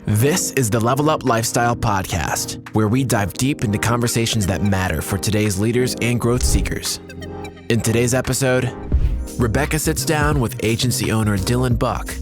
This is the Level Up Lifestyle Podcast, where we dive deep into conversations that matter for today's leaders and growth seekers. In today's episode, Rebekah sits down with agency owner Dillon Buck.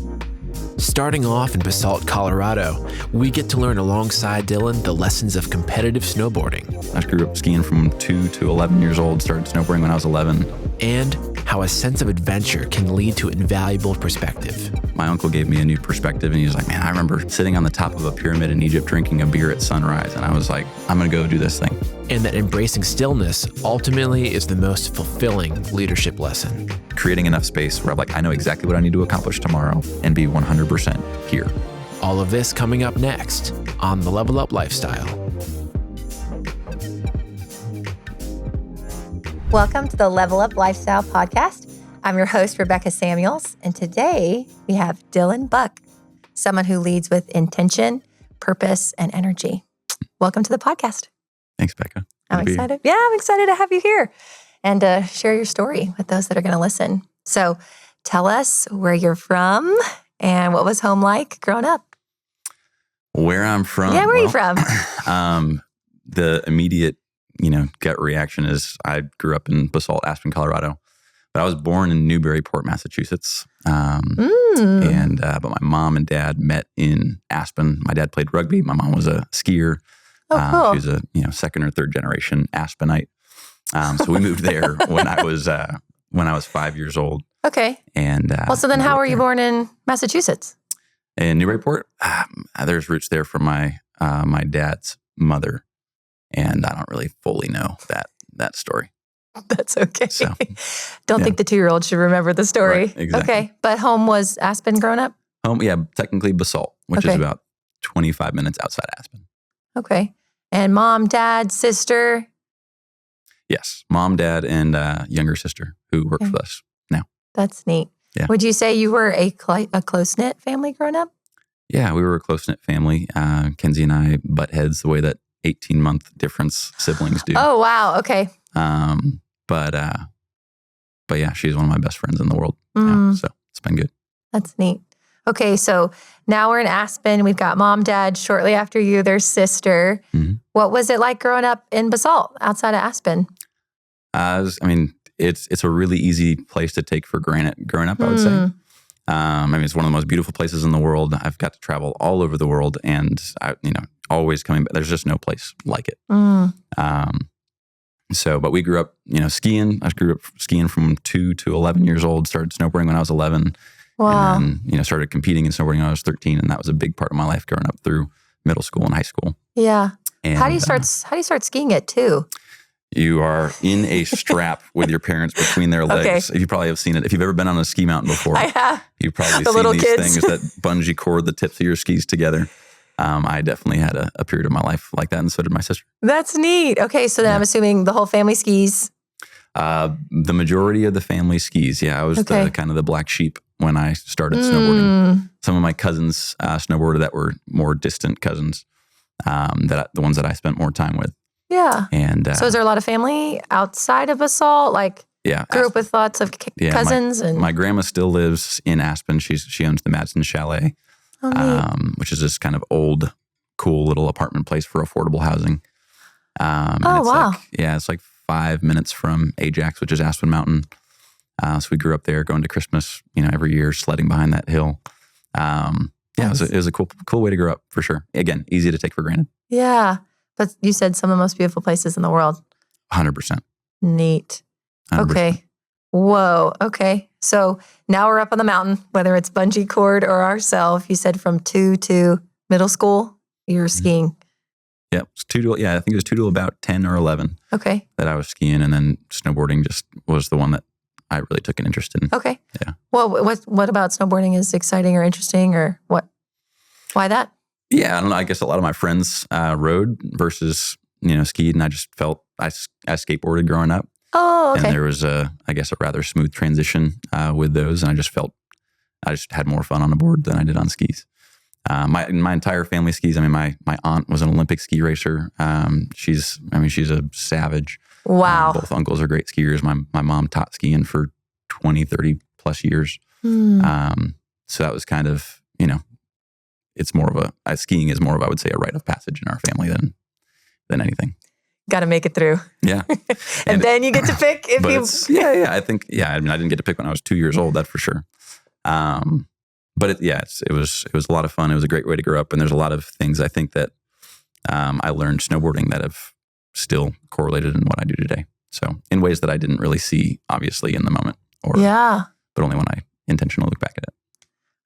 Starting off in Basalt, Colorado, we get to learn alongside Dillon the lessons of competitive snowboarding. I grew up skiing from 2 to 11 years old, started snowboarding when I was 11. And how a sense of adventure can lead to invaluable perspective. My uncle gave me a new perspective, and he was like, man, I remember sitting on the top of a pyramid in Egypt drinking a beer at sunrise. And I was like, I'm going to go do this thing. And that embracing stillness ultimately is the most fulfilling leadership lesson. Creating enough space where I'm like, I know exactly what I need to accomplish tomorrow and be 100% here. All of this coming up next on the Level Up Lifestyle. Welcome to the Level Up Lifestyle Podcast. I'm your host, Rebekah Samuels, and today we have Dillon Buck, someone who leads with intention, purpose, and energy. Welcome to the podcast. Thanks, Becca. I'm excited. Yeah, I'm excited to have you here and share your story with those that are going to listen. So tell us where you're from and what was home like growing up. Where I'm from? Yeah, where are you from? The immediate, gut reaction is I grew up in Basalt, Aspen, Colorado, but I was born in Newburyport, Massachusetts. But my mom and dad met in Aspen. My dad played rugby. My mom was a skier. Oh, cool. She was a second or third generation Aspenite. So we moved there when I was 5 years old. Okay. And so then how were you born in Massachusetts? In Newburyport? There's roots there from my dad's mother. And I don't really fully know that story. That's okay. So, don't think the 2-year-old should remember the story. Right, exactly. Okay. But home was Aspen growing up? Home, yeah, technically Basalt, which is about 25 minutes outside Aspen. Okay. And mom, dad, sister? Yes. Mom, dad, and younger sister who work with us now. That's neat. Yeah. Would you say you were a close-knit family growing up? Yeah, we were a close-knit family. Kenzie and I butt heads the way that 18-month difference siblings do. Oh, wow. Okay. But yeah, she's one of my best friends in the world now, so it's been good. That's neat. Okay, so now we're in Aspen. We've got mom, dad. Shortly after you, there's sister. Mm-hmm. What was it like growing up in Basalt outside of Aspen? It's a really easy place to take for granted growing up, I would say. It's one of the most beautiful places in the world. I've got to travel all over the world, and always coming back. There's just no place like it. But we grew up, skiing. I grew up skiing from 2 to 11 years old. Started snowboarding when I was 11. Wow. And then, started competing in snowboarding when I was 13, and that was a big part of my life growing up through middle school and high school. Yeah. And, how do you start skiing at 2? You are in a strap with your parents between their legs. Okay. You probably have seen it. If you've ever been on a ski mountain before, I have. You've probably the seen little these kids. things that bungee cord the tips of your skis together. I definitely had a period of my life like that, and so did my sister. That's neat. Okay, so then I'm assuming the whole family skis. The majority of the family skis. Yeah, I was the kind of the black sheep when I started snowboarding. Some of my cousins snowboarded that were more distant cousins, the ones that I spent more time with. Yeah. And so is there a lot of family outside of Basalt? Grew up with lots of cousins? My grandma still lives in Aspen. She owns the Madison Chalet, which is this kind of old, cool little apartment place for affordable housing. Wow. It's like 5 minutes from Ajax, which is Aspen Mountain. So we grew up there going to Christmas, every year, sledding behind that hill. Nice. It was a cool way to grow up for sure. Again, easy to take for granted. Yeah. But you said some of the most beautiful places in the world. 100%. Neat. 100%. Okay. Whoa. Okay. So now we're up on the mountain, whether it's bungee cord or ourselves. You said from 2 to middle school, you were skiing. Yeah. I think it was 2 to about 10 or 11. Okay. That I was skiing, and then snowboarding just was the one that I really took an interest in. Okay. Yeah. Well, what about snowboarding is exciting or interesting, or what? Why that? Yeah, I don't know. I guess a lot of my friends rode versus, skied, and I just felt I skateboarded growing up. Oh, okay. And there was a rather smooth transition with those, and I just had more fun on a board than I did on skis. My entire family skis. My aunt was an Olympic ski racer. She's a savage. Wow. Both uncles are great skiers. My mom taught skiing for 20, 30 plus years. So that was kind of, it's more of skiing is more of, I would say, a rite of passage in our family than anything. Got to make it through. Yeah. and then you get to pick if you. I think, I mean, I didn't get to pick when I was 2 years old, that's for sure. But it was a lot of fun. It was a great way to grow up. And there's a lot of things I think that I learned snowboarding that have still correlated in what I do today. So in ways that I didn't really see, obviously, in the moment. But only when I intentionally look back at it.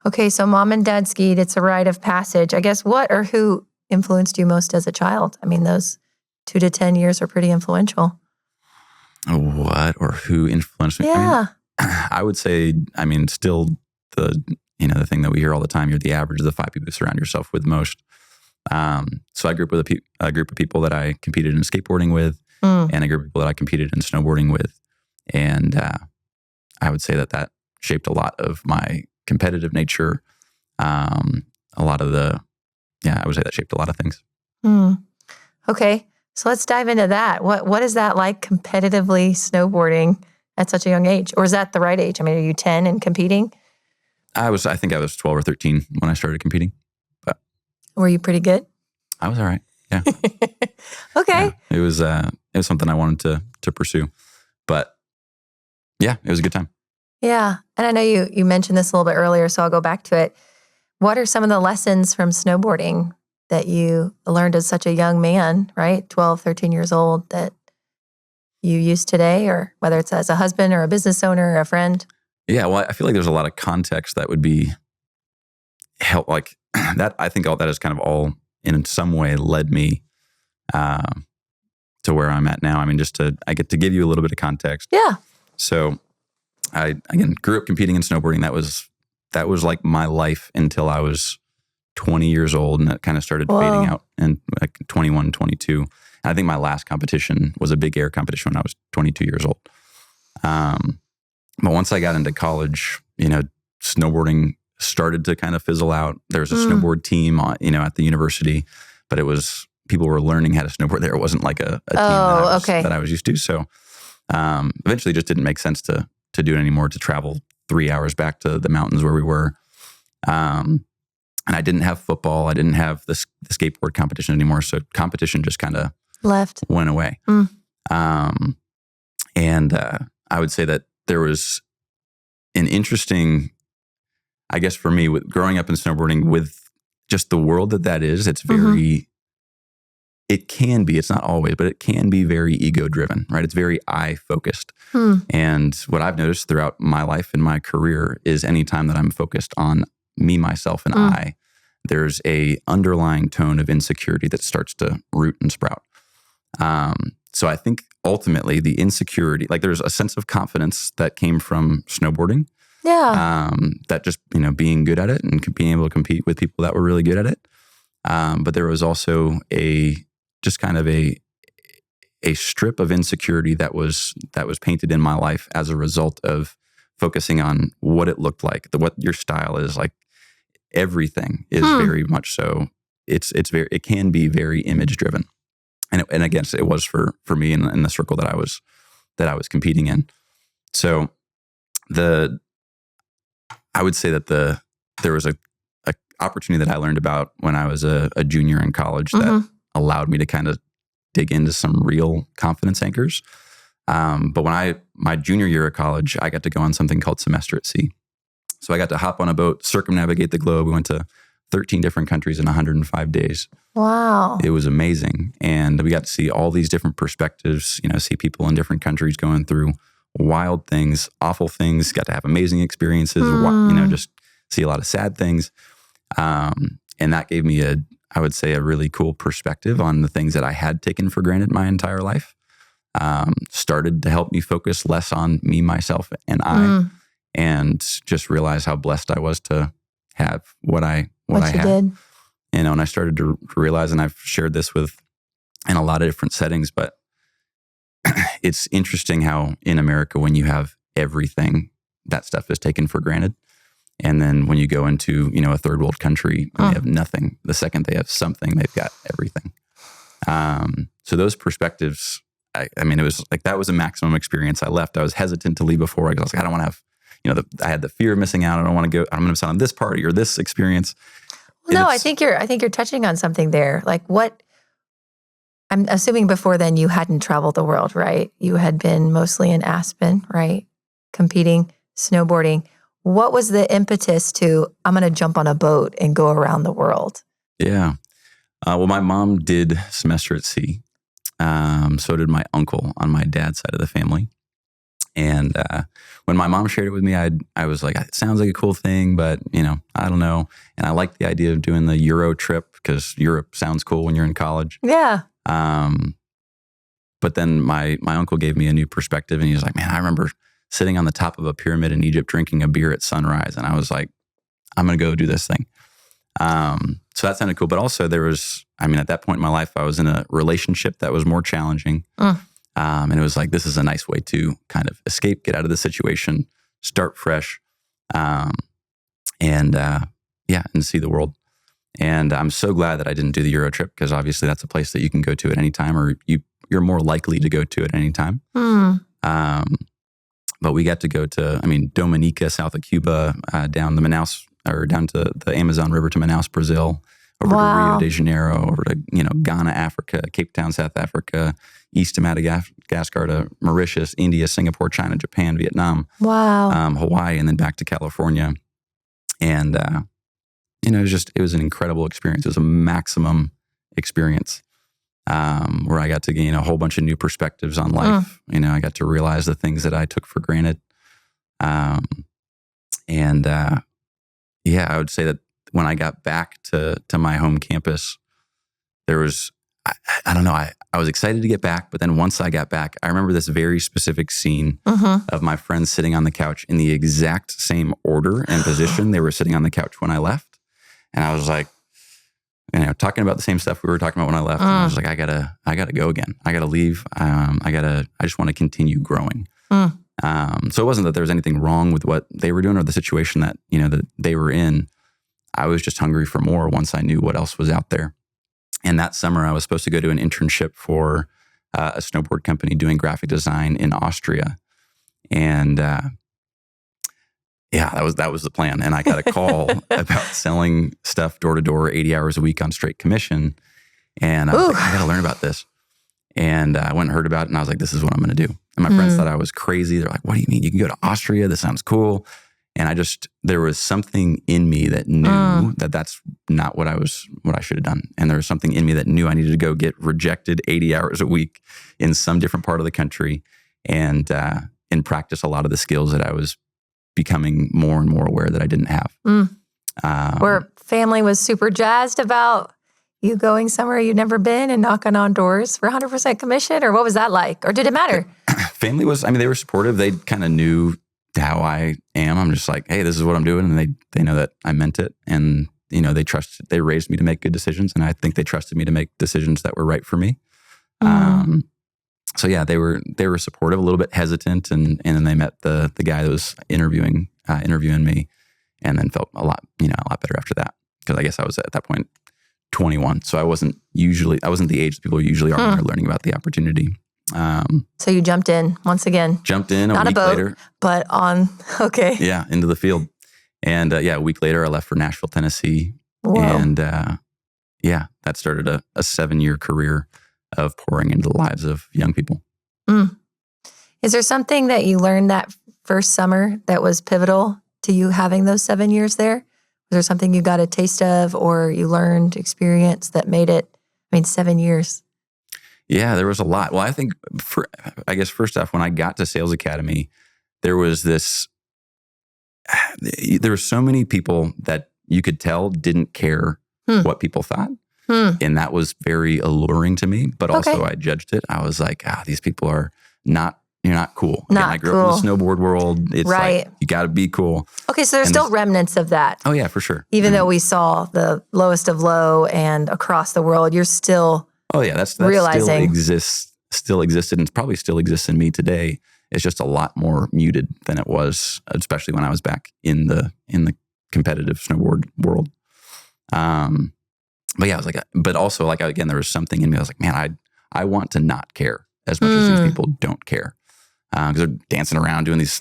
Okay, so mom and dad skied. It's a rite of passage. I guess what or who influenced you most as a child? I mean, those 2 to 10 years are pretty influential. What or who influenced me? Yeah. I would say, I mean, still the thing that we hear all the time, you're the average of the 5 people you surround yourself with most. So I grew up with a group of people that I competed in skateboarding with and a group of people that I competed in snowboarding with. And I would say that shaped a lot of my competitive nature. I would say that shaped a lot of things. Okay. So let's dive into that. What is that like competitively snowboarding at such a young age? Or is that the right age? I mean, are you 10 and competing? I think I was 12 or 13 when I started competing. But were you pretty good? I was all right. Yeah. Okay. Yeah, it was something I wanted to pursue. But yeah, it was a good time. Yeah. And I know you mentioned this a little bit earlier, so I'll go back to it. What are some of the lessons from snowboarding that you learned as such a young man, right? 12, 13 years old, that you use today, or whether it's as a husband or a business owner or a friend? Yeah, well, I feel like there's a lot of context that would be help, like that. I think all that is kind of all in some way led me to where I'm at now. I mean, I get to give you a little bit of context. Yeah. So I, again, grew up competing in snowboarding. That was like my life until I was 20 years old, and that kind of started fading out, and like 21, 22. And I think my last competition was a big air competition when I was 22 years old. But once I got into college, snowboarding started to kind of fizzle out. There was a snowboard team, at the university, but people were learning how to snowboard there. It wasn't like a team that I was used to. So eventually it just didn't make sense to do it anymore, to travel 3 hours back to the mountains where we were. And I didn't have football. I didn't have the skateboard competition anymore. So competition just kind of went away. And I would say that there was an interesting, I guess for me, with growing up in snowboarding, with just the world that is, it's very, it can be, it's not always, but it can be very ego driven, right? It's very I focused. And what I've noticed throughout my life and my career is anytime that I'm focused on me, myself, and I, there's a underlying tone of insecurity that starts to root and sprout. So I think ultimately the insecurity, like there's a sense of confidence that came from snowboarding. Yeah. That just, being good at it and being able to compete with people that were really good at it. But there was also a strip of insecurity that was painted in my life as a result of focusing on what it looked like, what your style is like. Everything is very much so. It can be very image driven, and again, it was for me in the circle that I was competing in. So I would say that there was a opportunity that I learned about when I was a junior in college that allowed me to kind of dig into some real confidence anchors. But when my junior year of college, I got to go on something called Semester at Sea. So I got to hop on a boat, circumnavigate the globe. We went to 13 different countries in 105 days. Wow. It was amazing. And we got to see all these different perspectives, see people in different countries going through wild things, awful things, got to have amazing experiences, just see a lot of sad things. And that gave me I would say a really cool perspective on the things that I had taken for granted my entire life. Started to help me focus less on me, myself, and I. And just realize how blessed I was to have what I had. Did. And I started to realize, and I've shared this in a lot of different settings, but it's interesting how in America, when you have everything, that stuff is taken for granted. And then when you go into, a third world country, and they have nothing, the second they have something, they've got everything. So those perspectives, I mean, it was like, that was a maximum experience. I left. I was hesitant to leave before because I was like, I don't want to have, I had the fear of missing out. I don't want to go, I'm going to miss out on this party or this experience. No, I think you're touching on something there. Like what, I'm assuming before then you hadn't traveled the world, right? You had been mostly in Aspen, right? Competing, snowboarding. What was the impetus to, I'm going to jump on a boat and go around the world? Yeah. Well, my mom did semester at sea. So did my uncle on my dad's side of the family. And when my mom shared it with me, I was like, it sounds like a cool thing, but I don't know. And I liked the idea of doing the Euro trip because Europe sounds cool when you're in college. Yeah. But then my uncle gave me a new perspective, and he was like, man, I remember sitting on the top of a pyramid in Egypt drinking a beer at sunrise. And I was like, I'm going to go do this thing. So that sounded cool. But also at that point in my life, I was in a relationship that was more challenging. And it was like, this is a nice way to kind of escape, get out of the situation, start fresh, and see the world. And I'm so glad that I didn't do the Euro trip, because obviously that's a place that you can go to at any time, or you're more likely to go to at any time. But we got to go to, Dominica, south of Cuba, down to the Amazon River to Manaus, Brazil, over to Rio de Janeiro, over to Ghana, Africa, Cape Town, South Africa, east to Madagascar to Mauritius, India, Singapore, China, Japan, Vietnam, Hawaii, and then back to California. And it was an incredible experience. It was a maximum experience where I got to gain a whole bunch of new perspectives on life. I got to realize the things that I took for granted. I would say that when I got back to my home campus, there was, I don't know, I was excited to get back, but then once I got back, I remember this very specific scene of my friends sitting on the couch in the exact same order and position they were sitting on the couch when I left. And I was like, talking about the same stuff we were talking about when I left. And I was like, I gotta go again. I gotta leave. I just want to continue growing. So it wasn't that there was anything wrong with what they were doing or the situation that, that they were in. I was just hungry for more once I knew what else was out there. And that summer I was supposed to go to an internship for a snowboard company doing graphic design in Austria. And that was the plan. And I got a call about selling stuff door to door, 80 hours a week on straight commission. And I was like, I got to learn about this. And I went and heard about it, and I was like, this is what I'm going to do. And my friends thought I was crazy. They're like, what do you mean? You can go to Austria? This sounds cool. And there was something in me that knew that that's not what I should have done. And there was something in me that knew I needed to go get rejected 80 hours a week in some different part of the country and practice a lot of the skills that I was becoming more and more aware that I didn't have. Where family was super jazzed about you going somewhere you'd never been and knocking on doors for 100% commission, or what was that like? Or did it matter? Family was, they were supportive. They kind of knew how I am. I'm just like, hey, this is what I'm doing. And they know that I meant it. And, they raised me to make good decisions. And I think they trusted me to make decisions that were right for me. So yeah, they were supportive, a little bit hesitant. And then they met the guy that was interviewing me, and then felt a lot better after that. Because I guess I was at that point 21. So I wasn't the age that people usually are when they're learning about the opportunity. So you jumped in once again. Jumped in Not a week a boat, later. But okay. Yeah, into the field. And a week later I left for Nashville, Tennessee. Whoa. And that started a 7-year career of pouring into the lives of young people. Is there something that you learned that first summer that was pivotal to you having those 7 years there? Was there something you got a taste of or you learned, experience that made it, 7 years? Yeah, there was a lot. Well, I think, first off, when I got to Sales Academy, there were so many people that you could tell didn't care what people thought. And that was very alluring to me. But also I judged it. I was like, these people are you're not cool. I grew up in the snowboard world. It's like, you got to be cool. Okay, so there's still remnants of that. Oh yeah, for sure. Even though we saw the lowest of low and across the world, you're still that's realizing. still existed and probably still exists in me today. It's just a lot more muted than it was, especially when I was back in the competitive snowboard world. But yeah, I was like, but also again, there was something in me. I was like, man, I want to not care as much as these people don't care. Because they're dancing around doing these,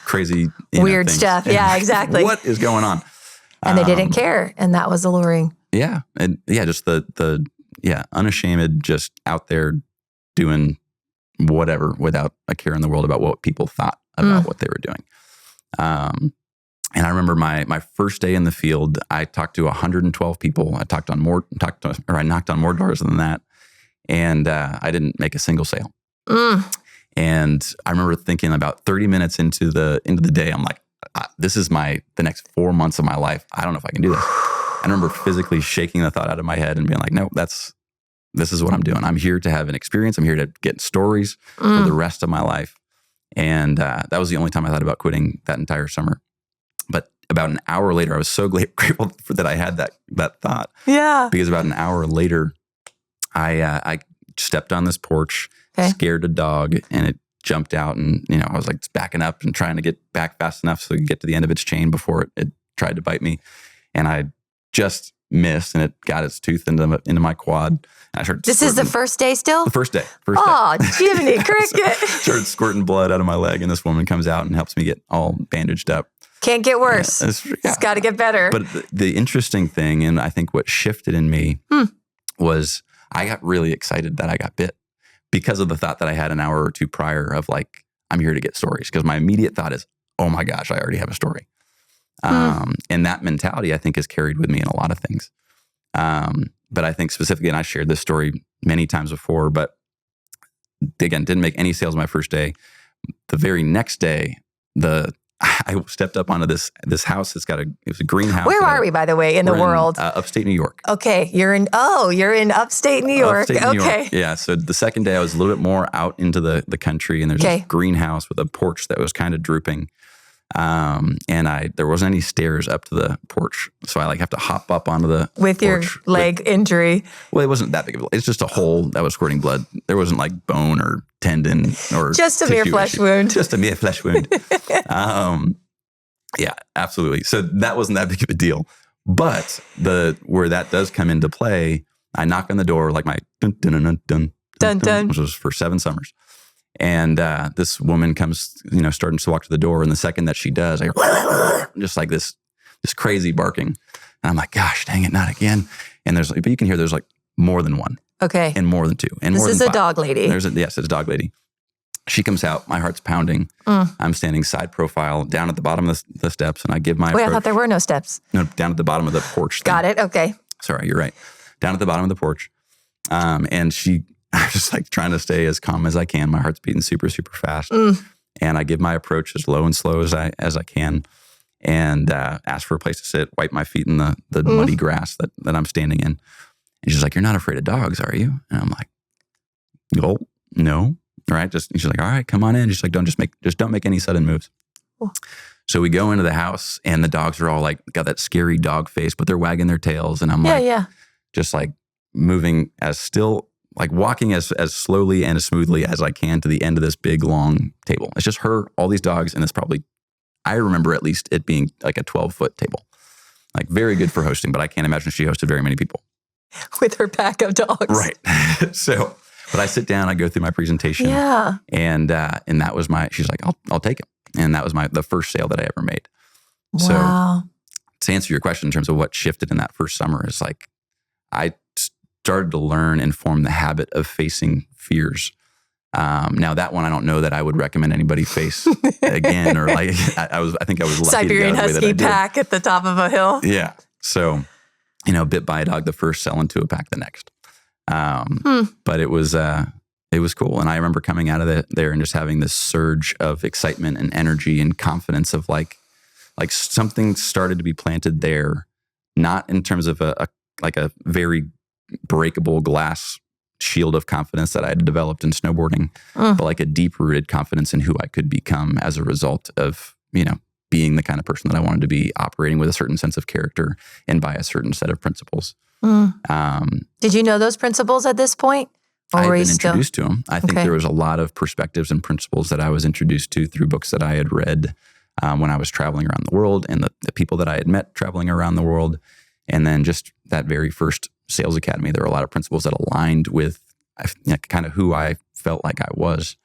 crazy weird things. stuff. Yeah, exactly. What is going on? And they didn't care. And that was alluring. Yeah. And just the unashamed, just out there doing whatever without a care in the world about what people thought about what they were doing. And I remember my first day in the field, I talked to 112 people. I I knocked on more doors than that. And I didn't make a single sale. And I remember thinking about 30 minutes into the day, I'm like, this is the next 4 months of my life. I don't know if I can do this. I remember physically shaking the thought out of my head and being like, no, this is what I'm doing. I'm here to have an experience. I'm here to get stories for the rest of my life. And that was the only time I thought about quitting that entire summer. But about an hour later, I was so grateful that I had that thought. Yeah. Because about an hour later, I stepped on this porch, scared a dog, and it jumped out. And, I was like backing up and trying to get back fast enough so it could get to the end of its chain before it tried to bite me. And I just missed, and it got its tooth into my quad. And I started This is the first day still? The first day. Oh, Jiminy Cricket. Started squirting blood out of my leg, and this woman comes out and helps me get all bandaged up. Can't get worse. It's got to get better. But the interesting thing, and I think what shifted in me was I got really excited that I got bit because of the thought that I had an hour or two prior of like, I'm here to get stories. Because my immediate thought is, oh my gosh, I already have a story. And that mentality, I think, is carried with me in a lot of things. But I think specifically, and I shared this story many times before, but again, didn't make any sales my first day. The very next day, I stepped up onto this house. It was a greenhouse. Where are we, by the way, in the world? Upstate New York. Okay. You're in upstate New York. Upstate New Okay. York. Yeah. So the second day I was a little bit more out into the country, and there's this greenhouse with a porch that was kind of drooping. And there wasn't any stairs up to the porch. So I have to hop up onto the with porch your leg injury. Well, it wasn't that big of a, it's just a hole that was squirting blood. There wasn't like bone or tendon or just a mere flesh wound. Just a mere flesh wound. Yeah, absolutely. So that wasn't that big of a deal. But where that does come into play, I knock on the door like my dun dun dun dun dun dun, which was for 7 summers. And this woman comes, starting to walk to the door. And the second that she does, just like this crazy barking. And I'm like, gosh, dang it, not again. And but you can hear there's like more than one. Okay. And more than 2. And this more than is 5. A dog lady. Yes, it's a dog lady. She comes out, my heart's pounding. I'm standing side profile down at the bottom of the steps, and I give my approach. I thought there were no steps. No, down at the bottom of the porch. Got it. Okay. Sorry, you're right. Down at the bottom of the porch. And I'm just like trying to stay as calm as I can. My heart's beating super, super fast. And I give my approach as low and slow as I can, and ask for a place to sit, wipe my feet in the muddy grass that I'm standing in. And she's like, "You're not afraid of dogs, are you?" And I'm like, no. Right? She's like, "All right, come on in." She's like, don't make any sudden moves. Cool. So we go into the house, and the dogs are all like, got that scary dog face, but they're wagging their tails. And I'm just like moving walking as slowly and as smoothly as I can to the end of this big, long table. It's just her, all these dogs. And it's probably, I remember at least it being like a 12-foot table, like very good for hosting, but I can't imagine she hosted very many people. With her pack of dogs. Right. But I sit down, I go through my presentation. Yeah. And that was she's like, I'll take it. And that was the first sale that I ever made. Wow. So to answer your question in terms of what shifted in that first summer is like, I started to learn and form the habit of facing fears. Now that one, I don't know that I would recommend anybody face again, or like, I think I was lucky Siberian to go the way Husky that I pack at the top of a hill. Yeah. So, bit by a dog the first, sell into a pack the next. But it was cool. And I remember coming out of there and just having this surge of excitement and energy and confidence of like something started to be planted there, not in terms of a very breakable glass shield of confidence that I had developed in snowboarding, but like a deep rooted confidence in who I could become as a result of, being the kind of person that I wanted to be, operating with a certain sense of character and by a certain set of principles. Did you know those principles at this point? I had been introduced to them. I think there was a lot of perspectives and principles that I was introduced to through books that I had read when I was traveling around the world, and the people that I had met traveling around the world. And then just that very first sales academy, there were a lot of principles that aligned with kind of who I felt like I was.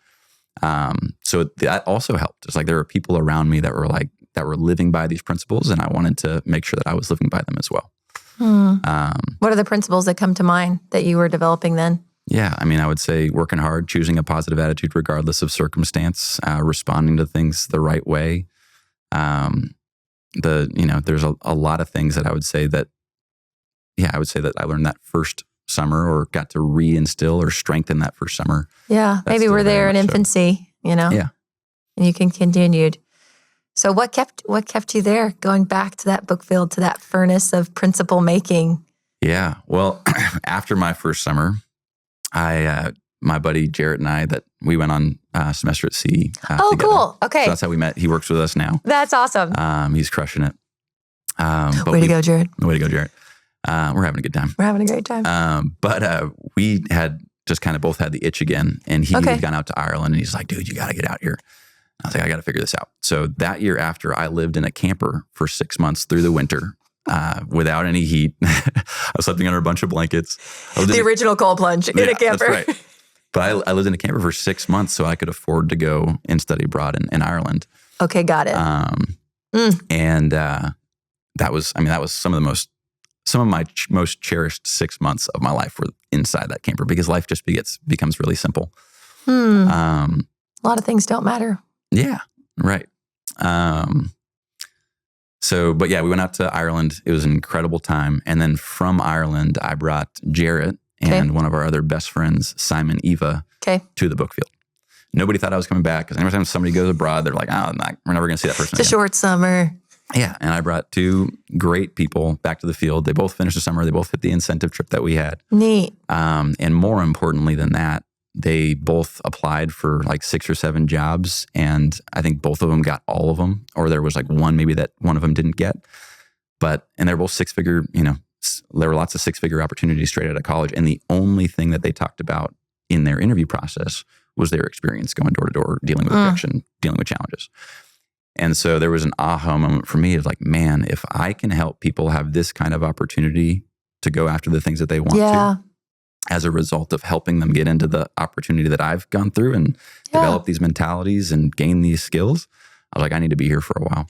So that also helped. It's like there were people around me that were like that were living by these principles, and I wanted to make sure that I was living by them as well. What are the principles that come to mind that you were developing then? Yeah, I mean, I would say working hard, choosing a positive attitude regardless of circumstance, responding to things the right way. There's a lot of things that I would say that I learned that first summer, or got to reinstill or strengthen that first summer. Yeah, maybe we're there in infancy, Yeah. And you can continued. So what kept you there, going back to that book field, to that furnace of principle making? Yeah. Well, after my first summer, my buddy Jarrett and I, that we went on semester at sea together. Cool. Okay. So that's how we met. He works with us now. That's awesome. He's crushing it. Way to go, Jared. Way to go, Jarrett. We're having a good time. We're having a great time. But we had just kind of both had the itch again, and he had gone out to Ireland, and he's like, dude, you got to get out here. I was like, I got to figure this out. So that year after, I lived in a camper for 6 months through the winter without any heat. I was sleeping under a bunch of blankets. The original cold plunge in a camper. That's right. But I lived in a camper for 6 months so I could afford to go and study abroad in Ireland. Okay, got it. And that was some of my most cherished 6 months of my life were inside that camper, because life just becomes really simple. A lot of things don't matter. Yeah, right. But we went out to Ireland. It was an incredible time. And then from Ireland, I brought Jarrett and one of our other best friends, Simon Eva, to the book field. Nobody thought I was coming back, because every time somebody goes abroad, they're like, we're never going to see that person It's a short summer. Yeah, and I brought two great people back to the field. They both finished the summer. They both hit the incentive trip that we had. Neat. And more importantly than that, they both applied for like 6 or 7 jobs, and I think both of them got all of them, or there was like one maybe that one of them didn't get. And they're both 6-figure, there were lots of 6-figure opportunities straight out of college, and the only thing that they talked about in their interview process was their experience going door to door, dealing with rejection, dealing with challenges. And so there was an aha moment for me of like, man, if I can help people have this kind of opportunity to go after the things that they want to, as a result of helping them get into the opportunity that I've gone through and develop these mentalities and gain these skills, I was like, I need to be here for a while.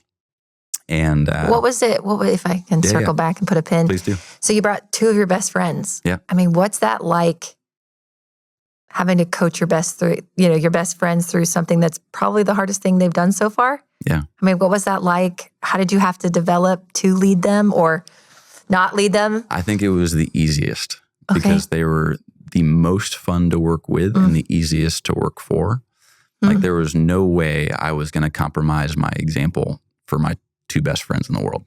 And what was it? If I can circle back and put a pin. Please do. So you brought 2 of your best friends. Yeah. I mean, what's that like, having to coach your best friends through something that's probably the hardest thing they've done so far? Yeah. I mean, what was that like? How did you have to develop to lead them or not lead them? I think it was the easiest because they were the most fun to work with and the easiest to work for. Like there was no way I was going to compromise my example for my 2 best friends in the world.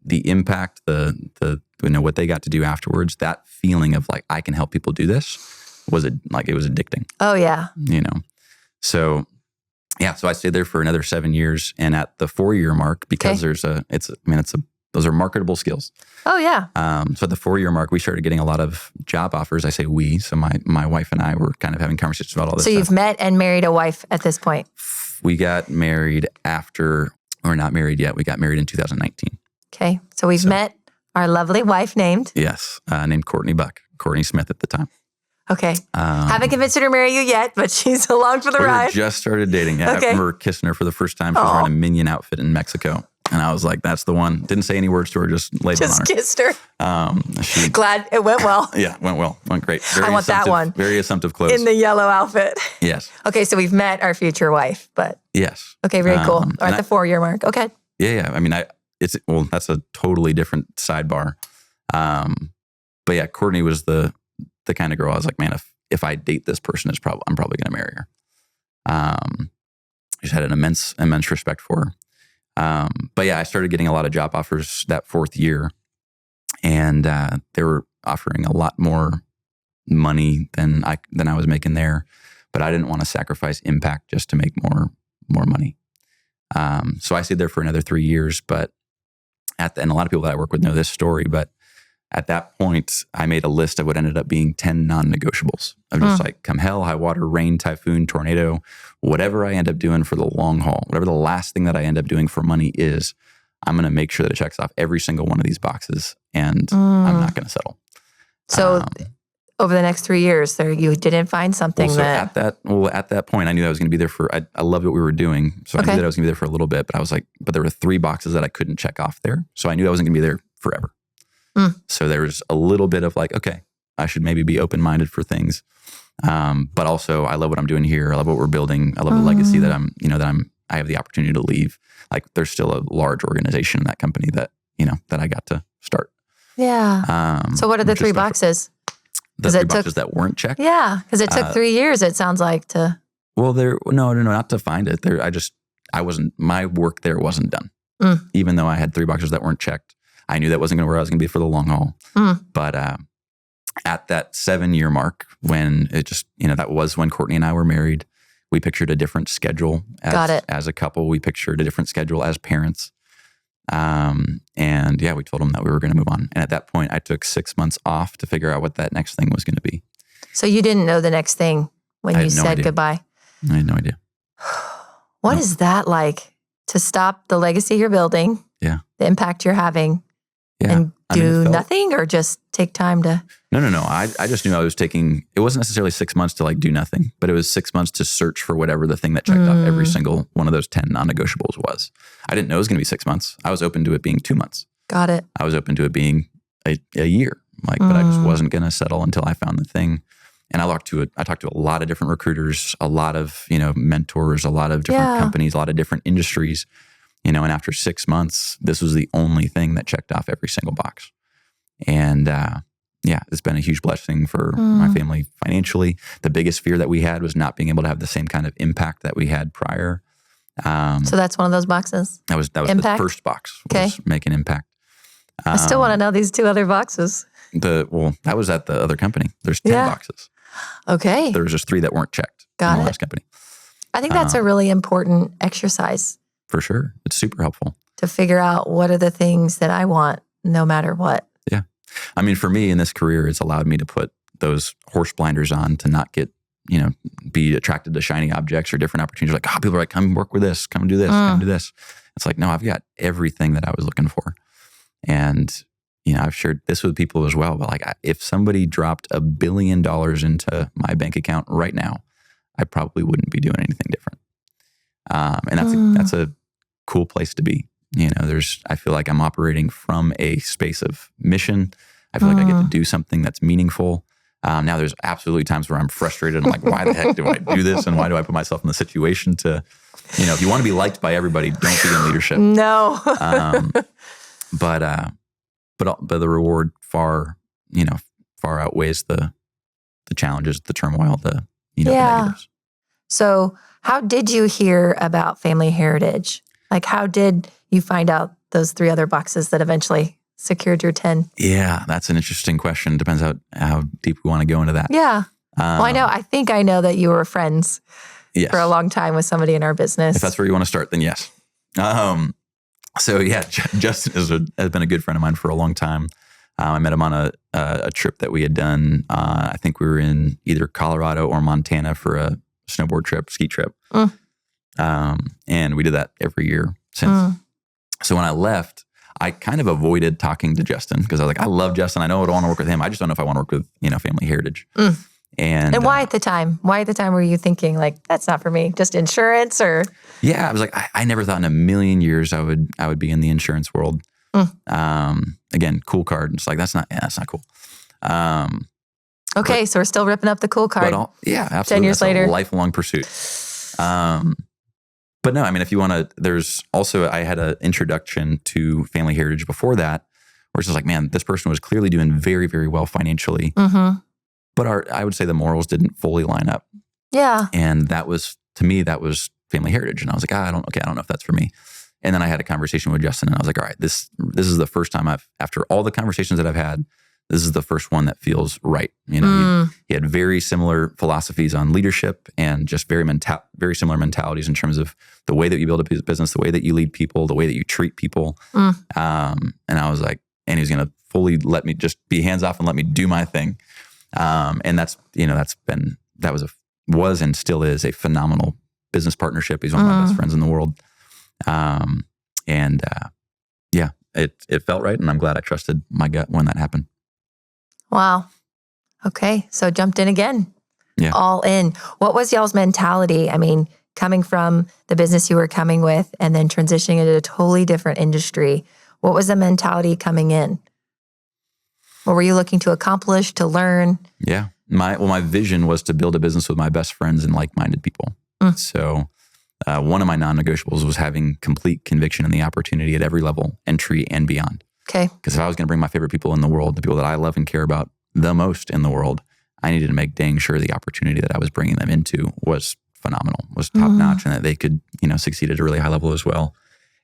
The impact, what they got to do afterwards, that feeling of like, I can help people do this it was addicting. Oh yeah. So I stayed there for another 7 years, and at the 4-year mark, because those are marketable skills. Oh yeah. So at the 4-year mark, we started getting a lot of job offers. I say we, so my wife and I were kind of having conversations about all this stuff. So you've met and married a wife at this point? We got married we're not married yet. We got married in 2019. Okay. So we've met our lovely wife named? Yes, named Courtney Buck. Courtney Smith at the time. Okay. Haven't convinced her to marry you yet, but she's along for the ride. We just started dating. Yeah, I remember kissing her for the first time. She was wearing a Minion outfit in Mexico. And I was like, that's the one. Didn't say any words to her, just laid it on her. Just kissed her. Glad it went well. Yeah, went well. Went great. I want that one. Very assumptive clothes. In the yellow outfit. Yes. Okay, so we've met our future wife, but. Yes. Okay, very cool. At the 4-year mark. Okay. Yeah. I mean, that's a totally different sidebar. But yeah, Courtney was the kind of girl I was like, man, if I date this person, I'm probably going to marry her. I just had an immense respect for her. But yeah, I started getting a lot of job offers that 4th year, and they were offering a lot more money than I was making there. But I didn't want to sacrifice impact just to make more money. So I stayed there for another 3 years. But and a lot of people that I work with know this story, but at that point, I made a list of what ended up being 10 non-negotiables. Of just like, come hell, high water, rain, typhoon, tornado, whatever I end up doing for the long haul, whatever the last thing that I end up doing for money is, I'm going to make sure that it checks off every single one of these boxes, and I'm not going to settle. So over the next 3 years? So you didn't find something at that point, I knew I was going to be there I loved what we were doing. So I knew that I was going to be there for a little bit, but I was like, but there were 3 boxes that I couldn't check off there. So I knew I wasn't going to be there forever. So there was a little bit of like, okay, I should maybe be open-minded for things. But also I love what I'm doing here. I love what we're building. I love the legacy that I have the opportunity to leave. Like there's still a large organization in that company that I got to start. Yeah. So what are the 3 boxes? The 3 boxes that weren't checked? Yeah. Because it took 3 years, it sounds like, to. Well, no, not to find it. My work there wasn't done. Even though I had 3 boxes that weren't checked. I knew that wasn't where I was going to be for the long haul. But at that 7-year mark, when it just, that was when Courtney and I were married, we pictured a different schedule as a couple. We pictured a different schedule as parents. And we told them that we were going to move on. And at that point, I took 6 months off to figure out what that next thing was going to be. So you didn't know the next thing when you said goodbye? I had no idea. What is that like, to stop the legacy you're building, the impact you're having, and do nothing, or just take time to? No. I just knew I was taking, it wasn't necessarily 6 months to like do nothing, but it was 6 months to search for whatever the thing that checked off every single one of those 10 non-negotiables was. I didn't know it was going to be 6 months. I was open to it being 2 months. Got it. I was open to it being a year, but I just wasn't going to settle until I found the thing. And I talked to a lot of different recruiters, a lot of, mentors, a lot of different companies, a lot of different industries, and after 6 months, this was the only thing that checked off every single box. And, it's been a huge blessing for my family financially. The biggest fear that we had was not being able to have the same kind of impact that we had prior. So that's one of those boxes? That was the first box, was make an impact. I still want to know these 2 other boxes. That was at the other company. There's 10 boxes. Okay. There was just 3 that weren't checked in the last company. I think that's a really important exercise. For sure. It's super helpful. To figure out what are the things that I want no matter what. Yeah. I mean, for me in this career, it's allowed me to put those horse blinders on to not get, be attracted to shiny objects or different opportunities. Like, people are like, come work with this, come do this, come do this. It's like, no, I've got everything that I was looking for. And, I've shared this with people as well. But like, if somebody dropped $1 billion into my bank account right now, I probably wouldn't be doing anything different. And that's a cool place to be. I feel like I'm operating from a space of mission. I feel like I get to do something that's meaningful. Now there's absolutely times where I'm frustrated. I'm like, why the heck do I do this? And why do I put myself in the situation to, if you want to be liked by everybody, don't be in leadership. No. But the reward far outweighs the challenges, the turmoil, the negatives. So how did you hear about family heritage? Like, how did you find out those 3 other boxes that eventually secured your 10? Yeah, that's an interesting question. Depends how deep we want to go into that. Yeah. Well, I think I know that you were friends for a long time with somebody in our business. If that's where you want to start, then yes. So yeah, Justin has been a good friend of mine for a long time. I met him on a trip that we had done. I think we were in either Colorado or Montana for a snowboard trip, ski trip. And we did that every year since. So when I left, I kind of avoided talking to Justin because I was like, I love Justin. I know I don't want to work with him. I just don't know if I want to work with, family heritage. And why at the time? Why at the time were you thinking like, that's not for me? Just insurance or? Yeah, I was like, I never thought in a million years I would be in the insurance world. Again, cool card. It's like, that's not cool. Okay, so we're still ripping up the cool card. Yeah, absolutely. 10 years later. A lifelong pursuit. But no, I mean, if you want to, there's also, I had an introduction to family heritage before that, where it's just like, man, this person was clearly doing very, very well financially. But I would say the morals didn't fully line up. Yeah. And that was, to me, that was family heritage. And I was like, I don't know if that's for me. And then I had a conversation with Justin and I was like, all right, this is the first time after all the conversations that I've had, this is the first one that feels right. He had very similar philosophies on leadership and just very similar mentalities in terms of the way that you build a business, the way that you lead people, the way that you treat people. And I was like, and he was going to fully let me just be hands off and let me do my thing. And that's been, was and still is a phenomenal business partnership. He's one of my best friends in the world. It felt right. And I'm glad I trusted my gut when that happened. Wow. Okay. So jumped in again. Yeah. All in. What was y'all's mentality? I mean, coming from the business you were coming with and then transitioning into a totally different industry, what was the mentality coming in? What were you looking to accomplish, to learn? Yeah. My vision was to build a business with my best friends and like-minded people. So one of my non-negotiables was having complete conviction in the opportunity at every level, entry and beyond. Okay. Because if I was going to bring my favorite people in the world, the people that I love and care about the most in the world, I needed to make dang sure the opportunity that I was bringing them into was phenomenal, was top-notch, and that they could, succeed at a really high level as well.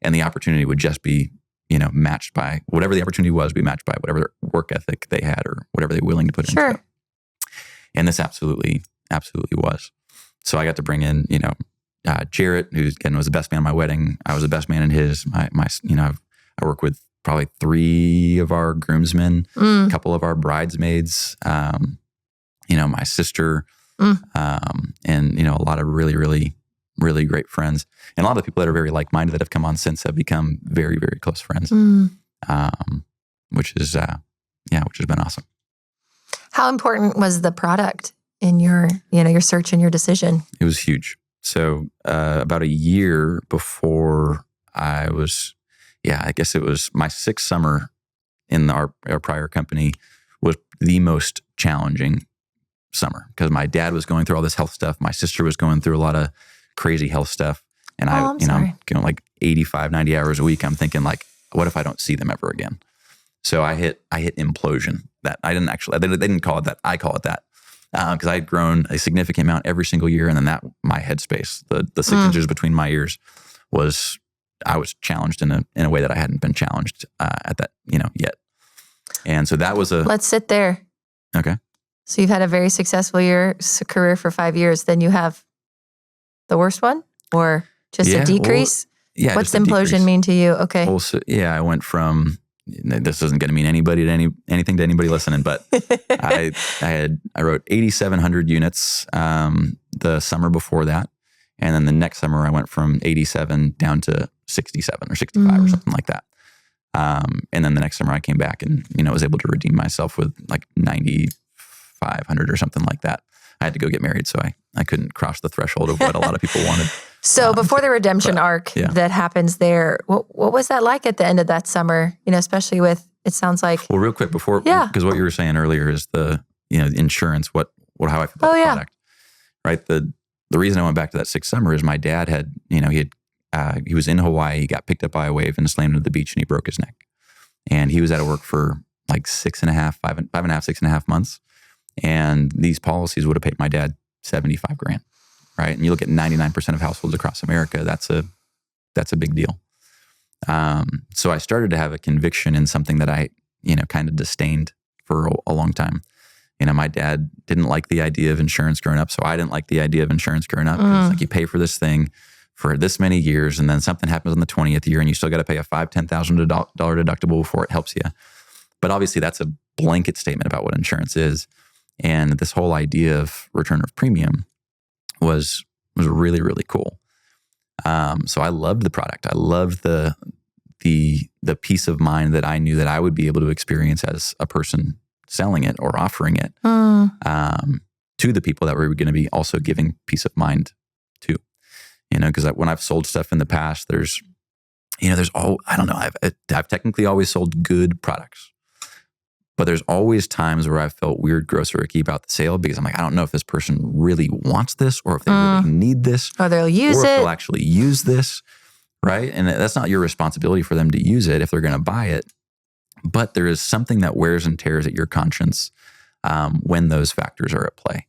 And the opportunity would just be, matched by whatever the opportunity was, be matched by whatever work ethic they had or whatever they were willing to put into it. And this absolutely was. So I got to bring in, Jarrett, who again was the best man at my wedding. I was the best man in his. I work with probably 3 of our groomsmen, a couple of our bridesmaids, my sister, and a lot of really, really, really great friends, and a lot of people that are very like-minded that have come on since have become very, very close friends, which has been awesome. How important was the product in your search and your decision? It was huge. So about a year before I guess it was my 6th summer in our prior company was the most challenging summer because my dad was going through all this health stuff. My sister was going through a lot of crazy health stuff. And I'm going like 85, 90 hours a week. I'm thinking like, what if I don't see them ever again? So I hit implosion. That I didn't actually, they didn't call it that. I call it that. Because I had grown a significant amount every single year. And then my headspace, the 6 inches between my ears I was challenged in a way that I hadn't been challenged at that, yet. And so that was Let's sit there. Okay. So you've had a very successful career for 5 years. Then you have the worst one or just a decrease? Well, what's implosion mean to you? Okay. Also, I went from, this isn't going to mean anything to anybody listening, but I wrote 8,700 units the summer before that. And then the next summer I went from 87 down to 67 or 65 or something like that. And then the next summer I came back and, was able to redeem myself with like 9,500 or something like that. I had to go get married, so I couldn't cross the threshold of what a lot of people wanted. So before the redemption arc that happens there, what was that like at the end of that summer? Especially with, it sounds like. Well, real quick before, because what you were saying earlier is the, insurance, how I feel about the product, right? The reason I went back to that 6th summer is my dad had, he was in Hawaii, he got picked up by a wave and slammed into the beach and he broke his neck. And he was out of work for like 6.5 months. And these policies would have paid my dad $75,000, right? And you look at 99% of households across America, that's a big deal. So I started to have a conviction in something that I, kind of disdained for a long time. My dad didn't like the idea of insurance growing up, so I didn't like the idea of insurance growing up. It's like you pay for this thing for this many years, and then something happens on the 20th year, and you still got to pay a $5,000-$10,000 deductible before it helps you. But obviously, that's a blanket statement about what insurance is. And this whole idea of return of premium was really, really cool. So I loved the product. I loved the peace of mind that I knew that I would be able to experience as a person selling it or offering it to the people that were going to be also giving peace of mind to. Because when I've sold stuff in the past, I've technically always sold good products. But there's always times where I felt weird, gross, or icky about the sale because I'm like, I don't know if this person really wants this or if they really need this. Or they'll use it. Or if they'll actually use this, right? And that's not your responsibility for them to use it if they're going to buy it. But there is something that wears and tears at your conscience when those factors are at play.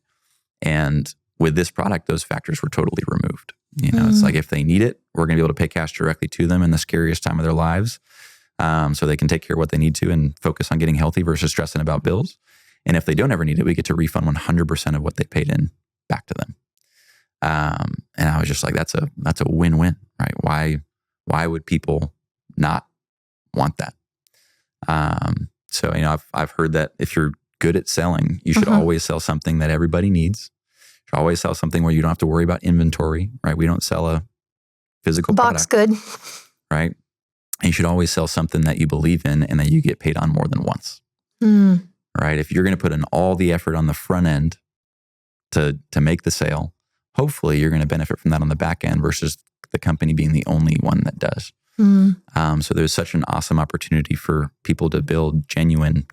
And with this product, those factors were totally removed. It's like if they need it, we're going to be able to pay cash directly to them in the scariest time of their lives. So they can take care of what they need to and focus on getting healthy versus stressing about bills. And if they don't ever need it, we get to refund 100% of what they paid in back to them. And I was just like, that's a win-win, right? Why would people not want that? So I've heard that if you're good at selling, you should always sell something that everybody needs. You should always sell something where you don't have to worry about inventory, right? We don't sell a physical box product, good, right? And you should always sell something that you believe in and that you get paid on more than once. right? If you're going to put in all the effort on the front end to make the sale, hopefully you're going to benefit from that on the back end versus the company being the only one that does. So there's such an awesome opportunity for people to build genuine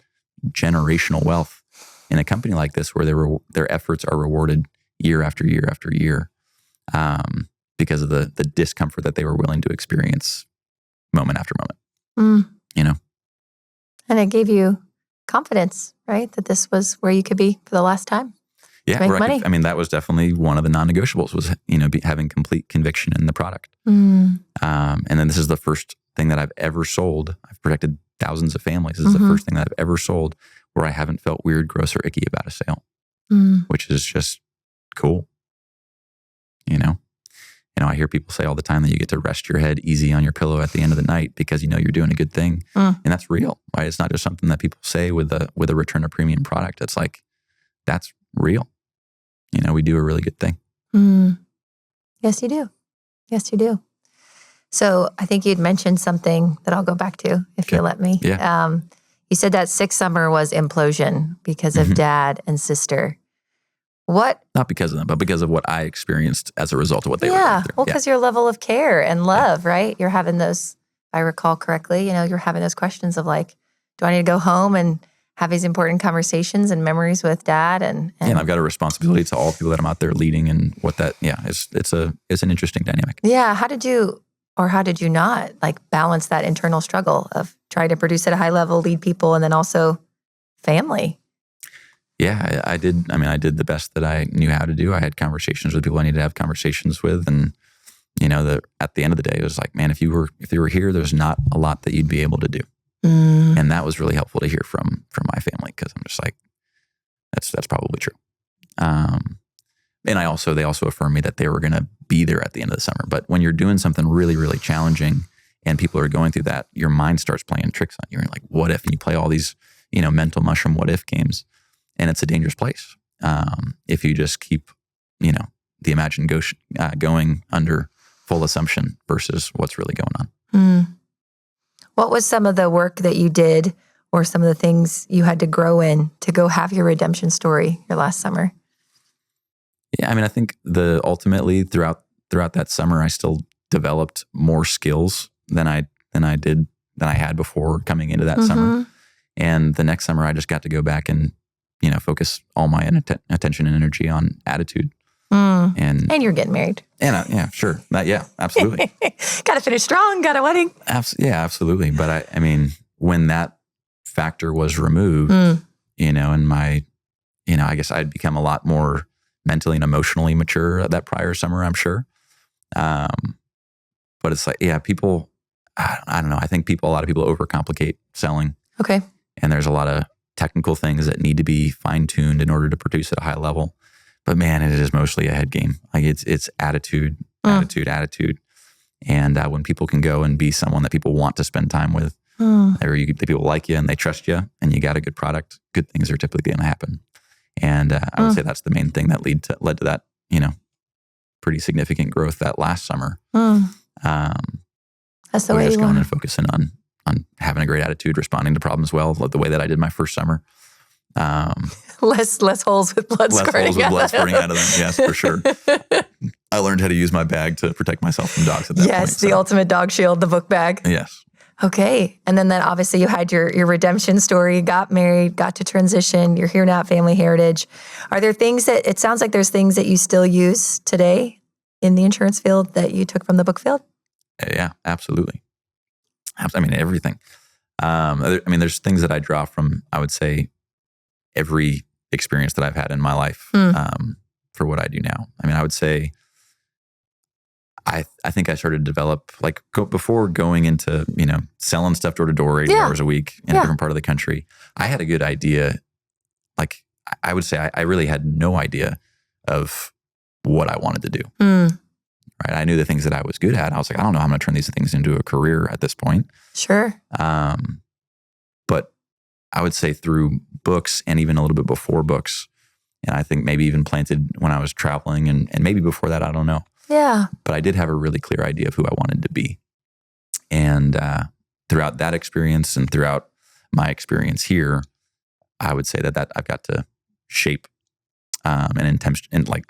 generational wealth in a company like this, where their efforts are rewarded year after year after year, because of the discomfort that they were willing to experience moment after moment. And it gave you confidence, right? That this was where you could be for the last time. Yeah, make money. That was definitely one of the non-negotiables, was having complete conviction in the product. And then this is the first thing that I've ever sold. I've protected thousands of families. This is the first thing that I've ever sold where I haven't felt weird, gross, or icky about a sale, which is just cool. I hear people say all the time that you get to rest your head easy on your pillow at the end of the night because you're doing a good thing, and that's real, right? It's not just something that people say with a return of premium product. It's like, that's real. We do a really good thing. Yes, you do. Yes, you do. So I think you'd mentioned something that I'll go back to if you let me. Yeah. You said that sixth summer was implosion because of dad and sister. What? Not because of them, but because of what I experienced as a result of what they were going through. Well, because your level of care and love, right? You're having those, if I recall correctly, you're having those questions of like, do I need to go home and have these important conversations and memories with dad? And I've got a responsibility to all people that I'm out there leading, and what that, it's an interesting dynamic. Yeah. How did you not balance that internal struggle of trying to produce at a high level, lead people, and then also family? Yeah, I did. I did the best that I knew how to do. I had conversations with people I needed to have conversations with, and at the end of the day, it was like, man, if you were here, there's not a lot that you'd be able to do, and that was really helpful to hear from my family, because I'm just like, that's probably true. And they also affirmed me that they were going to be there at the end of the summer. But when you're doing something really, really challenging, and people are going through that, your mind starts playing tricks on you. You're like, what if? And you play all these mental mushroom what if games. And it's a dangerous place if you just keep, the imagination going under full assumption versus what's really going on. What was some of the work that you did, or some of the things you had to grow in to go have your redemption story your last summer? Yeah, I think ultimately throughout that summer, I still developed more skills than I had before coming into that summer. And the next summer, I just got to go back and focus all my attention and energy on attitude. And you're getting married. And sure. Absolutely. Got to finish strong, got a wedding. Absolutely. But when that factor was removed, and my, I guess I'd become a lot more mentally and emotionally mature that prior summer, I'm sure. But it's like, people, I don't know. I think a lot of people overcomplicate selling. Okay. And there's a lot of technical things that need to be fine-tuned in order to produce at a high level. But man, it is mostly a head game. Like it's attitude. And when people can go and be someone that people want to spend time with, or the people like you and they trust you, and you got a good product, good things are typically going to happen. And I would say that's the main thing that led to that, pretty significant growth that last summer. That's the way just you going want and focusing on having a great attitude, responding to problems well, the way that I did my first summer. Less holes with blood squirting out of them. Yes, for sure. I learned how to use my bag to protect myself from dogs at that point. Yes, the ultimate dog shield, the book bag. Yes. Okay. And then obviously you had your redemption story, got married, got to transition. You're here now at Family Heritage. Are there things it sounds like there's things that you still use today in the insurance field that you took from the book field? Yeah, absolutely. Everything. There's things that I draw from, I would say, every experience that I've had in my life for what I do now. I would say I think I started to develop, before going into, selling stuff door to door 80 hours a week in a different part of the country, I had a good idea. I would say I really had no idea of what I wanted to do. Right. I knew the things that I was good at. I was like, I don't know how I'm going to turn these things into a career at this point. Sure. But I would say through books, and even a little bit before books, and I think maybe even planted when I was traveling, and maybe before that, I don't know. Yeah. But I did have a really clear idea of who I wanted to be. And throughout that experience and throughout my experience here, I would say that I've got to shape and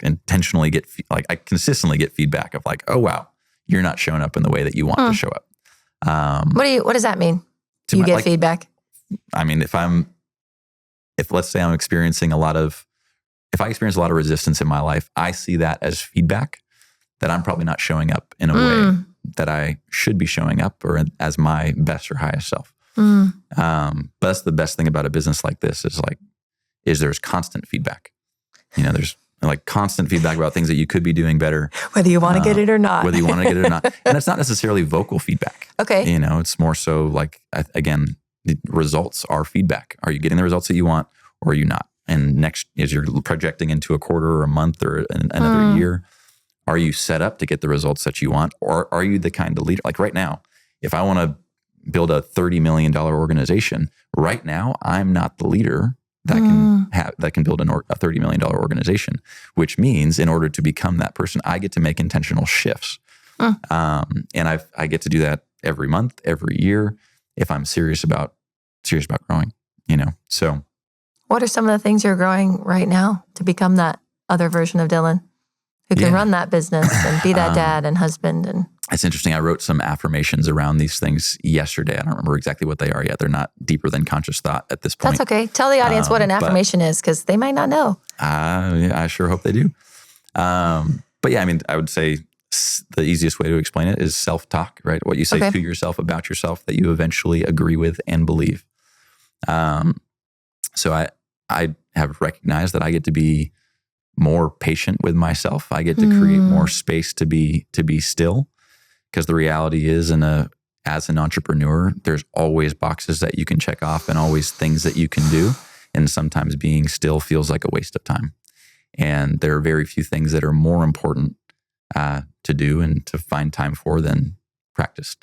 intentionally get I consistently get feedback of like, oh wow, you're not showing up in the way that you want to show up. What does that mean? You get feedback? I mean, if let's say I'm experiencing if I experience a lot of resistance in my life, I see that as feedback that I'm probably not showing up in a way that I should be showing up or as my best or highest self. But that's the best thing about a business like this is there's constant feedback. There's like constant feedback about things that you could be doing better. Whether you want to get it or not. Whether you want to get it or not. And it's not necessarily vocal feedback. Okay. It's more so like, again, the results are feedback. Are you getting the results that you want or are you not? And next, as you're projecting into a quarter or a month or another year, are you set up to get the results that you want? Or are you the kind of leader? Like right now, if I want to build a $30 million organization, right now, I'm not the leader that can build a $30 million organization, which means in order to become that person, I get to make intentional shifts. And I get to do that every month, every year, if I'm serious about growing, so. What are some of the things you're growing right now to become that other version of Dillon who can run that business and be that dad and husband? And it's interesting. I wrote some affirmations around these things yesterday. I don't remember exactly what they are yet. They're not deeper than conscious thought at this point. That's okay. Tell the audience what an affirmation is because they might not know. I sure hope they do. But yeah, I mean, I would say the easiest way to explain it is self-talk, right? What you say to yourself about yourself that you eventually agree with and believe. So I have recognized that I get to be more patient with myself. I get to create more space to be still, because the reality is, as an entrepreneur, there's always boxes that you can check off and always things that you can do. And sometimes being still feels like a waste of time. And there are very few things that are more important to do and to find time for than practice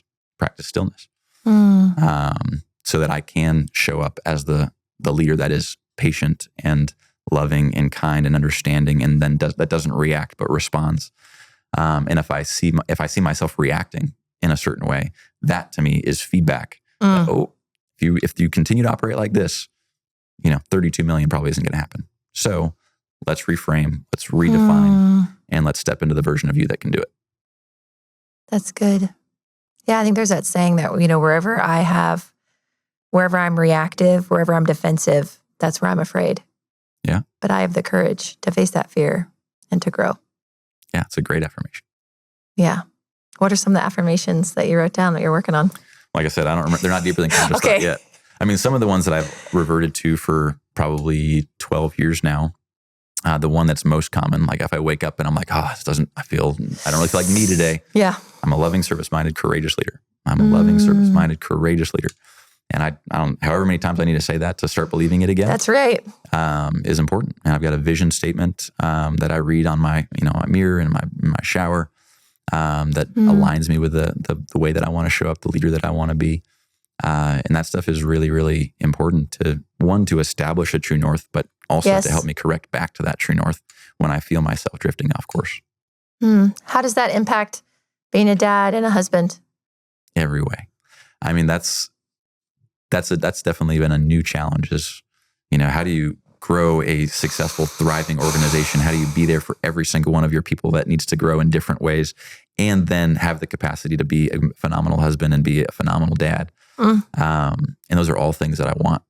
stillness. So that I can show up as the leader that is patient and loving and kind and understanding, and then that doesn't react but responds. And if I see myself reacting in a certain way, that to me is feedback. That, if you continue to operate like this, 32 million probably isn't going to happen. So let's reframe, let's redefine, and let's step into the version of you that can do it. That's good. Yeah, I think there's that saying that, wherever I'm reactive, wherever I'm defensive, that's where I'm afraid. Yeah. But I have the courage to face that fear and to grow. Yeah, it's a great affirmation. Yeah. What are some of the affirmations that you wrote down that you're working on? Like I said, I don't remember. They're not deeper than conscious thought yet. I mean, some of the ones that I've reverted to for probably 12 years now, the one that's most common, like if I wake up and I'm like, I don't really feel like me today. Yeah. I'm a loving, service-minded, courageous leader. I'm a loving, service-minded, courageous leader. And I don't, however many times I need to say that to start believing it again. That's right. Is important. And I've got a vision statement that I read on my mirror and in my shower that aligns me with the way that I want to show up, the leader that I want to be. And that stuff is really, really important to establish a true north, but also to help me correct back to that true north when I feel myself drifting off course. How does that impact being a dad and a husband? Every way. I mean, that's definitely been a new challenge is, how do you grow a successful, thriving organization? How do you be there for every single one of your people that needs to grow in different ways and then have the capacity to be a phenomenal husband and be a phenomenal dad? And those are all things that I want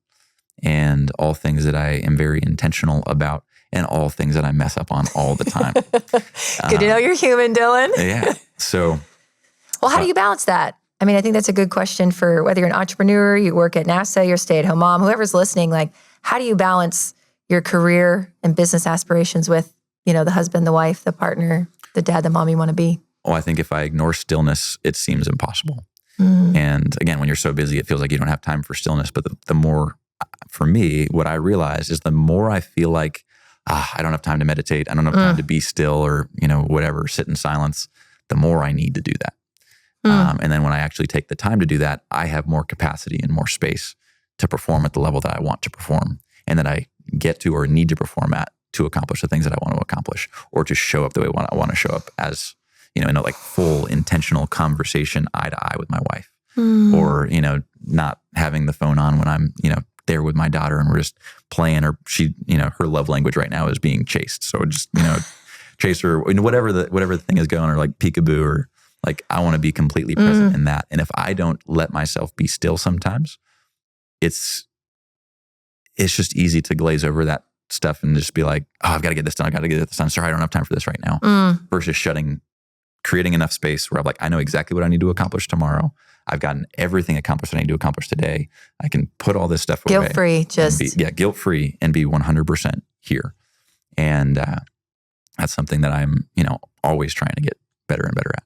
and all things that I am very intentional about and all things that I mess up on all the time. Good to know you're human, Dillon. Yeah. So. Well, how do you balance that? I mean, I think that's a good question for whether you're an entrepreneur, you work at NASA, you're a stay-at-home mom, whoever's listening, like, how do you balance your career and business aspirations with, the husband, the wife, the partner, the dad, the mom you want to be? Oh, I think if I ignore stillness, it seems impossible. And again, when you're so busy, it feels like you don't have time for stillness. But the more, for me, what I realize is the more I feel like, I don't have time to meditate, I don't have time to be still or, whatever, sit in silence, the more I need to do that. And then when I actually take the time to do that, I have more capacity and more space to perform at the level that I want to perform and that I get to or need to perform at to accomplish the things that I want to accomplish or to show up the way I want to show up as, in a like full intentional conversation eye to eye with my wife or, not having the phone on when I'm, there with my daughter and we're just playing, or she, her love language right now is being chased. So just, chase her, whatever the thing is going, or like peekaboo, or like, I want to be completely present in that. And if I don't let myself be still sometimes, it's just easy to glaze over that stuff and just be like, oh, I've got to get this done. I've got to get this done. Sorry, I don't have time for this right now. Versus creating enough space where I'm like, I know exactly what I need to accomplish tomorrow. I've gotten everything accomplished that I need to accomplish today. I can put all this stuff away. Guilt-free, guilt-free and be 100% here. And that's something that I'm, always trying to get better and better at.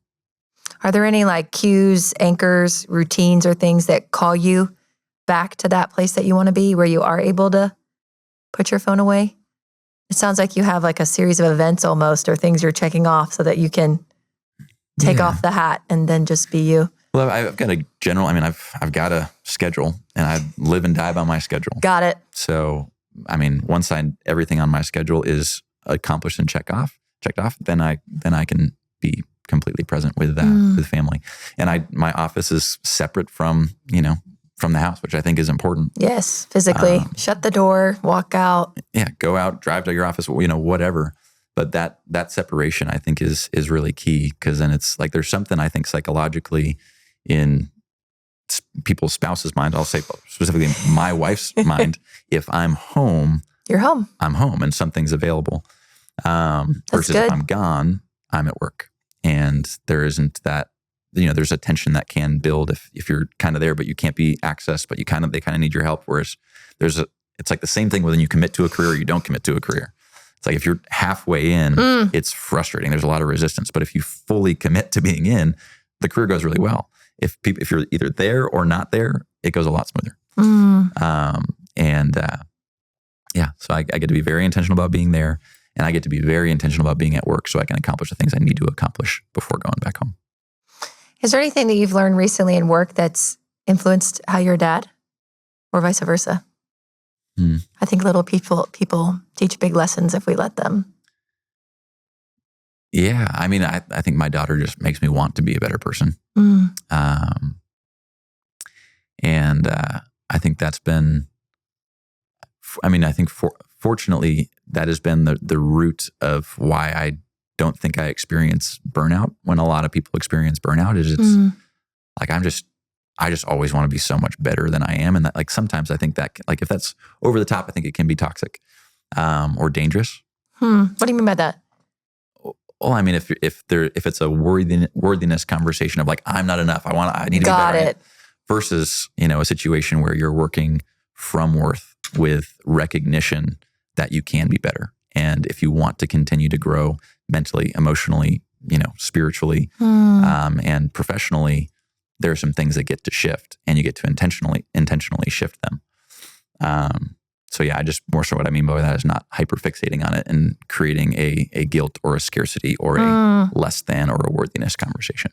Are there any like cues, anchors, routines, or things that call you back to that place that you want to be, where you are able to put your phone away? It sounds like you have like a series of events almost, or things you're checking off so that you can take off the hat and then just be you. Well, I've got a general, I've got a schedule and I live and die by my schedule. Got it. So, once everything on my schedule is accomplished and checked off, then I can be completely present with family. And my office is separate from the house, which I think is important. Yes, physically shut the door, walk out. Yeah, go out, drive to your office, whatever. But that separation, I think, is really key, because then it's like there's something, I think, psychologically in people's spouses' mind. I'll say specifically in my wife's mind. If I'm home, you're home. I'm home, and something's available. Versus if I'm gone, I'm at work, and there isn't that. There's a tension that can build if you're kind of there, but you can't be accessed, but they kind of need your help. Whereas it's like the same thing when you commit to a career or you don't commit to a career. It's like if you're halfway in, it's frustrating. There's a lot of resistance. But if you fully commit to being in, the career goes really well. If you're either there or not there, it goes a lot smoother. So I get to be very intentional about being there, and I get to be very intentional about being at work so I can accomplish the things I need to accomplish before going back home. Is there anything that you've learned recently in work that's influenced how you're a dad, or vice versa? I think little people teach big lessons if we let them. Yeah. I think my daughter just makes me want to be a better person. And I think that's been, fortunately, that has been the root of why I don't think I experience burnout when a lot of people experience burnout. It's like, I just always want to be so much better than I am. And that, like, sometimes I think that, like, if that's over the top, I think it can be toxic or dangerous. What do you mean by that? Well, if it's a worthiness conversation of like, I'm not enough, I need to be better. Got it. Versus, a situation where you're working from worth with recognition that you can be better. And if you want to continue to grow mentally, emotionally, spiritually, and professionally, there are some things that get to shift, and you get to intentionally shift them. So yeah, more so what I mean by that is not hyperfixating on it and creating a guilt or a scarcity or a less than or a worthiness conversation.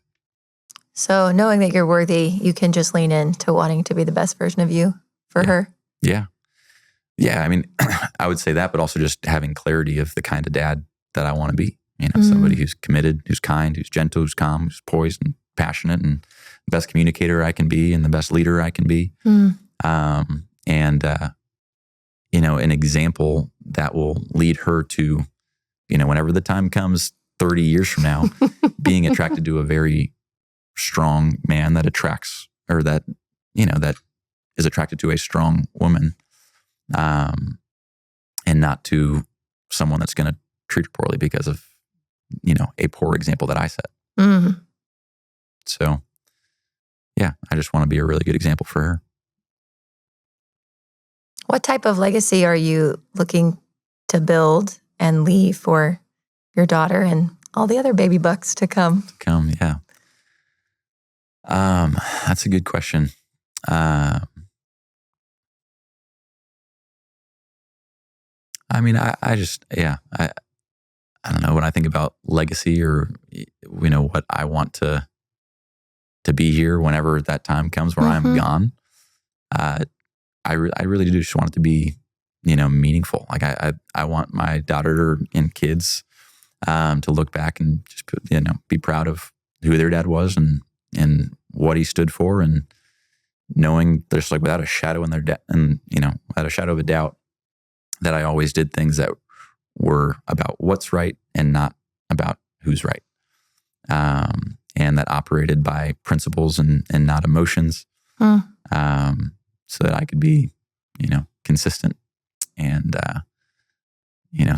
So knowing that you're worthy, you can just lean into wanting to be the best version of you for her. Yeah. Yeah. I would say that, but also just having clarity of the kind of dad that I want to be. Somebody who's committed, who's kind, who's gentle, who's calm, who's poised and passionate, and the best communicator I can be and the best leader I can be. An example that will lead her to, whenever the time comes 30 years from now, being attracted to a very strong man that attracts, or that is attracted to a strong woman, and not to someone that's going to treat her poorly because of, a poor example that I set. So yeah, I just want to be a really good example for her. What type of legacy are you looking to build and leave for your daughter and all the other baby bucks to come? Yeah. That's a good question. I don't know, when I think about legacy, or, what I want to be here whenever that time comes where I'm gone. I really do just want it to be, meaningful. Like I want my daughter and kids to look back and just be proud of who their dad was and what he stood for, and knowing there's like without a shadow in without a shadow of a doubt that I always did things that were about what's right and not about who's right. And that operated by principles and not emotions. So that I could be, consistent and,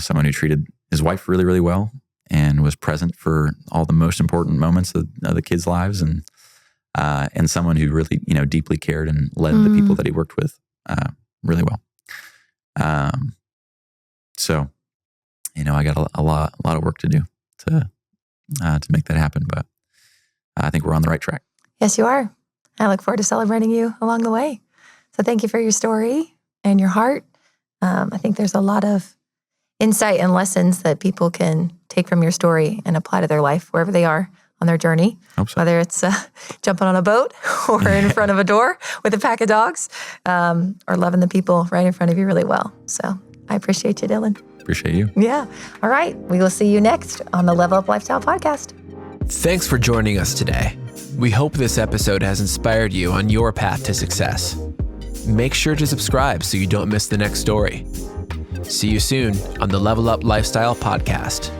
someone who treated his wife really, really well and was present for all the most important moments of the kids' lives, and someone who really, deeply cared and led the people that he worked with really well. So, I got a lot of work to do to make that happen, but I think we're on the right track. Yes, you are. I look forward to celebrating you along the way. So thank you for your story and your heart. I think there's a lot of insight and lessons that people can take from your story and apply to their life wherever they are on their journey, whether it's jumping on a boat or in front of a door with a pack of dogs, or loving the people right in front of you really well. So I appreciate you, Dillon. Appreciate you. Yeah. All right. We will see you next on the Level Up Lifestyle podcast. Thanks for joining us today. We hope this episode has inspired you on your path to success. Make sure to subscribe so you don't miss the next story. See you soon on the Level Up Lifestyle podcast.